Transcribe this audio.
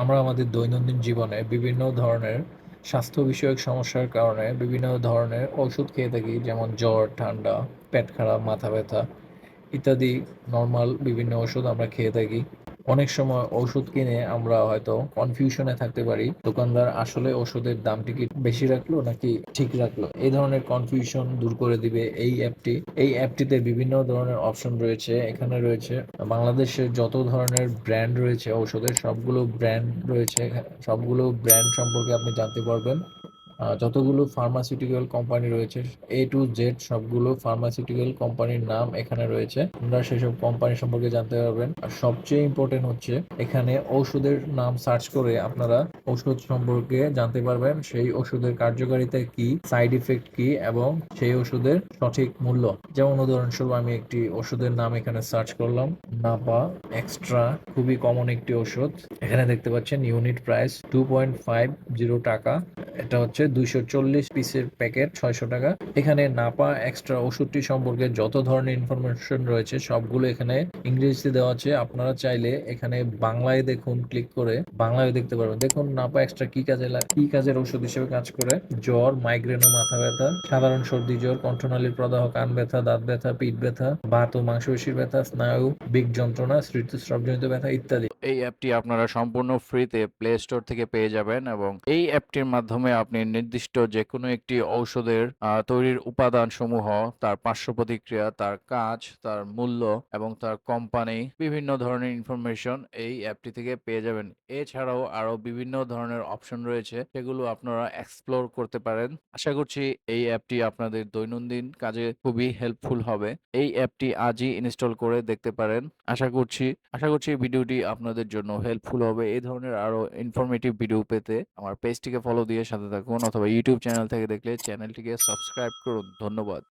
আমরা আমাদের দৈনন্দিন জীবনে বিভিন্ন ধরনের স্বাস্থ্য বিষয়ক সমস্যার কারণে বিভিন্ন ধরনের ওষুধ খেয়ে থাকি, যেমন জ্বর, ঠান্ডা, পেট খারাপ, মাথা ব্যথা ইত্যাদি নর্মাল বিভিন্ন ওষুধ আমরা খেয়ে থাকি। অনেক সময় ওষুধ কিনে আমরা হয়তো কনফিউশনে থাকতে পারি, দোকানদার আসলে ওষুধের দামটি কি বেশি রাখলো নাকি ঠিক রাখলো। এই ধরনের কনফিউশন দূর করে দিবে এই অ্যাপটি। এই অ্যাপটিতে বিভিন্ন ধরনের অপশন রয়েছে। এখানে রয়েছে বাংলাদেশের যত ধরনের ব্র্যান্ড রয়েছে ঔষধের, সবগুলো ব্র্যান্ড রয়েছে। সবগুলো ব্র্যান্ড সম্পর্কে আপনি জানতে পারবেন। যতগুলো ফার্মাসিউটিক্যাল কোম্পানি রয়েছে, এ টু জেড সবগুলো ফার্মাসিউটিক্যাল কোম্পানির নাম এখানে রয়েছে। আপনারা সেসব কোম্পানি সম্পর্কে জানতে পারবেন। আর সবচেয়ে ইম্পর্টেন্ট হচ্ছে, এখানে ঔষধের নাম সার্চ করে আপনারা ঔষধ সম্পর্কে জানতে পারবেন, সেই ওষুধের কার্যকারিতা কি, সাইড ইফেক্ট কি, এবং সেই ওষুধের সঠিক মূল্য। যেমন উদাহরণস্বরূপ আমি একটি ওষুধের নাম এখানে সার্চ করলাম, নাপা এক্সট্রা, খুবই কমন একটি ওষুধ। এখানে দেখতে পাচ্ছেন ইউনিট প্রাইস 2.50 টাকা। এটা হচ্ছে 240 পিসের প্যাকেট, 600 টাকা। এখানে নাপা এক্সট্রা ওষুধটি সম্পর্কে যত ধরনের ইনফরমেশন রয়েছে সবগুলো এখানে ইংরেজিতে দেওয়া আছে। আপনারা চাইলে এখানে বাংলায় দেখুন, ক্লিক করে বাংলায় দেখতে পারবেন। দেখুন নাপা এক্সট্রা কি কাজে কি কাজের ওষুধ হিসেবে কাজ করে: জ্বর, মাইগ্রেন ও মাথা ব্যথা, সাধারণ সর্দি জ্বর, কণ্ঠনালীর প্রদাহ, কান ব্যথা, দাঁত ব্যথা, পিঠ ব্যথা, বাত ও মাংসপেশির ব্যথা, স্নায়ু বিক যন্ত্রণা, স্মৃতিস্রাবজনিত ব্যথা ইত্যাদি। এই অ্যাপটি আপনারা সম্পূর্ণ ফ্রিতে প্লে স্টোর থেকে পেয়ে যাবেন এবং এই অ্যাপটির মাধ্যমে আপনি নির্দিষ্ট যেকোনো একটি ঔষধের তৈরির উপাদানসমূহ, তার পার্শ্ব প্রতিক্রিয়া, তার কাজ, তার মূল্য এবং তার কোম্পানি, বিভিন্ন ধরনের ইনফরমেশন এই অ্যাপটি থেকে পেয়ে যাবেন। এছাড়াও আরো বিভিন্ন ধরনের অপশন রয়েছে, সেগুলো আপনারা এক্সপ্লোর করতে পারেন। আশা করছি এই অ্যাপটি আপনাদের দৈনন্দিন কাজে খুবই হেল্পফুল হবে। এই অ্যাপটি আজই ইনস্টল করে দেখতে পারেন। আশা করছি এই ভিডিওটি আপনাদের জন্য হেল্পফুল হবে। এই ধরনের আরো ইনফরমেটিভ ভিডিও পেতে আমার পেজটিকে ফলো দিয়ে সাথে থাকুন, অথবা ইউটিউব চ্যানেল থেকে দেখলে চ্যানেলটিকে সাবস্ক্রাইব করুন। ধন্যবাদ।